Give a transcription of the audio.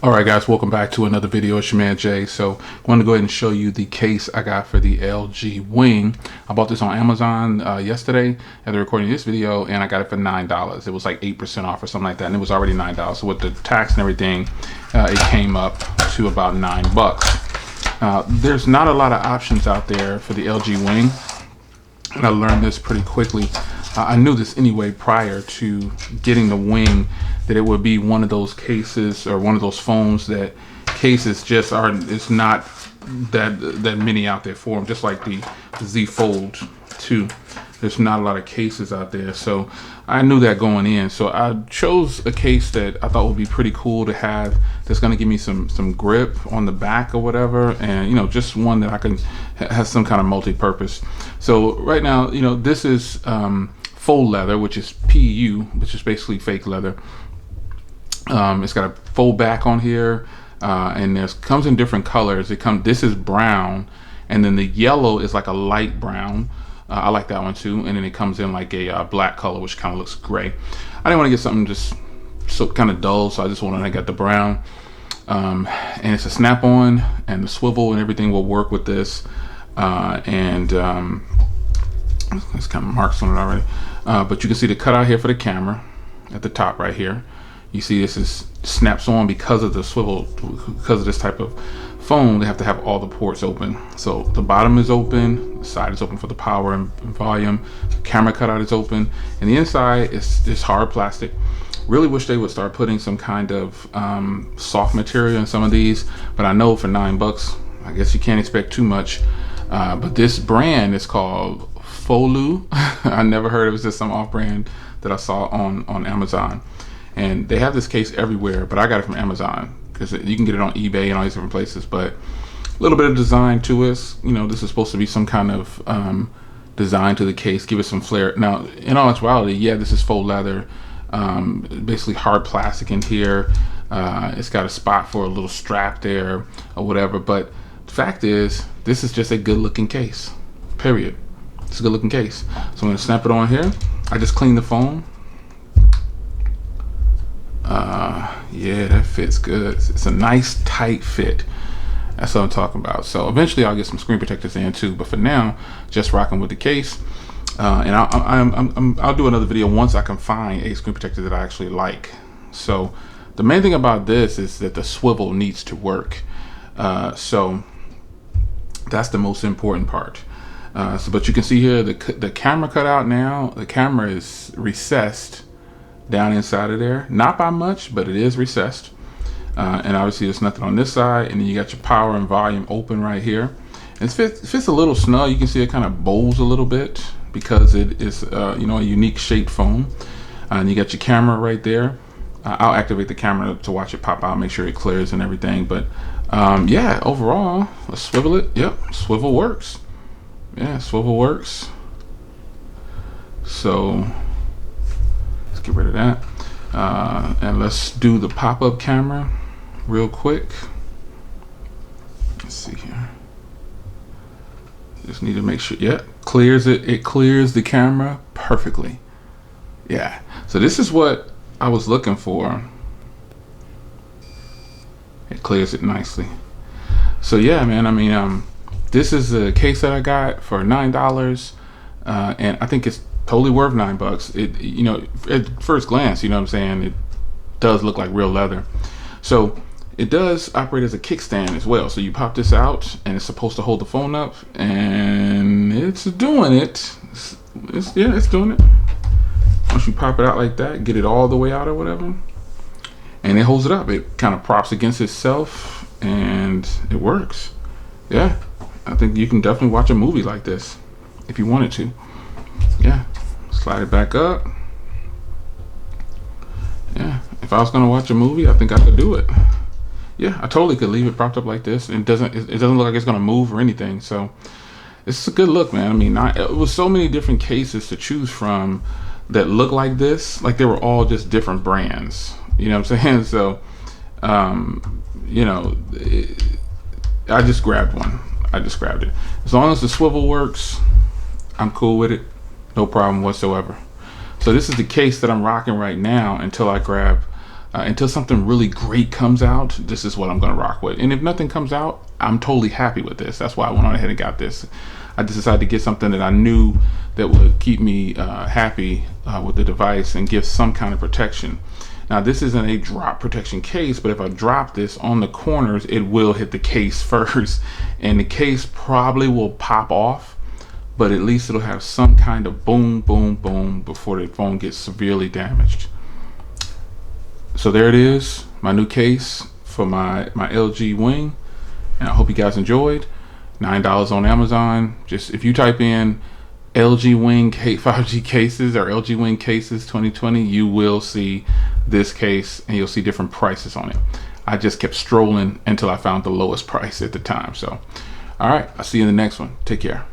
Alright guys, welcome back to another video. It's your man Jay. So I want to go ahead and show you the case I got for the LG Wing. I bought this on Amazon yesterday as I recording this video, and I got it for $9. It was like 8% off or something like that, and it was already $9. So with the tax and everything, it came up to about $9. There's not a lot of options out there for the LG Wing, and I learned this pretty quickly. I knew this anyway prior to getting the Wing, that it would be one of those cases or one of those phones that cases just are, it's not that many out there for them, just like the Z Fold 2. There's not a lot of cases out there, so I knew that going in. So I chose a case that I thought would be pretty cool to have, that's going to give me some grip on the back or whatever, and just one that I can have some kind of multi-purpose. So right now, this is faux leather, which is PU, which is basically fake leather. It's got a faux back on here, and comes in different colors. This is brown, and then the yellow is like a light brown. I like that one too. And then it comes in like a black color, which kind of looks gray. I didn't want to get something just so kind of dull, so I just wanted to get the brown. And it's a snap-on, and the swivel and everything will work with this. There's kind of marks on it already, but you can see the cutout here for the camera at the top right here. You see this is snaps on because of the swivel, because of this type of phone. They have to have all the ports open. So the bottom is open, the side is open for the power and volume, the camera cutout is open, and the inside is just hard plastic. Really wish they would start putting some kind of soft material in some of these, but I know for $9, I guess you can't expect too much. But this brand is called Folu. I never heard it. Was just some off-brand that I saw on Amazon. And they have this case everywhere, but I got it from Amazon because you can get it on eBay and all these different places. But a little bit of design to it. This is supposed to be some kind of design to the case, give it some flair. Now, in all actuality, yeah, this is faux leather, basically hard plastic in here. It's got a spot for a little strap there or whatever. But the fact is, this is just a good-looking case. Period. It's a good-looking case. So I'm gonna snap it on here. I just cleaned the phone. Yeah, that fits good. It's a nice tight fit. That's what I'm talking about. So eventually I'll get some screen protectors in too, but for now, just rocking with the case. And I'll do another video once I can find a screen protector that I actually like. So the main thing about this is that the swivel needs to work. So that's the most important part. But you can see here the camera cut out now. The camera is recessed down inside of there, not by much, but it is recessed. And obviously there's nothing on this side, and then you got your power and volume open right here. And it fits a little snug. You can see it kind of bows a little bit because it is a unique shaped phone. And you got your camera right there. I'll activate the camera to watch it pop out, make sure it clears and everything. But yeah, overall, let's swivel it. Yep, swivel works. Yeah, swivel works. So get rid of that, and let's do the pop-up camera real quick. Let's see here. Just need to make sure. Yeah, clears it. It clears the camera perfectly. Yeah. So this is what I was looking for. It clears it nicely. So yeah, man. I mean, this is a case that I got for $9, and I think it's totally worth $9. It, at first glance, you know what I'm saying, it does look like real leather. So it does operate as a kickstand as well. So you pop this out, and it's supposed to hold the phone up, and it's doing it. It's doing it. Once you pop it out like that, get it all the way out or whatever, and it holds it up. It kind of props against itself, and it works. Yeah, I think you can definitely watch a movie like this if you wanted to. Yeah, slide it back up. Yeah, if I was gonna watch a movie, I think I could do it. Yeah, I totally could leave it propped up like this, and it doesn't look like it's gonna move or anything. So it's a good look, man. I mean, it was so many different cases to choose from that look like this, like they were all just different brands. You know what I'm saying? So I just grabbed one. I just grabbed it. As long as the swivel works, I'm cool with it. No problem whatsoever. So this is the case that I'm rocking right now until I grab until something really great comes out, this is what I'm going to rock with. And if nothing comes out, I'm totally happy with this. That's why I went on ahead and got this. I just decided to get something that I knew that would keep me happy with the device and give some kind of protection. Now, this isn't a drop protection case, but if I drop this on the corners, it will hit the case first, and the case probably will pop off, but at least it'll have some kind of boom, boom, boom before the phone gets severely damaged. So there it is, my new case for my LG Wing, and I hope you guys enjoyed. $9 on Amazon. Just if you type in LG Wing 5G cases or LG Wing cases 2020, you will see this case and you'll see different prices on it. I just kept strolling until I found the lowest price at the time. So all right, I'll see you in the next one. Take care.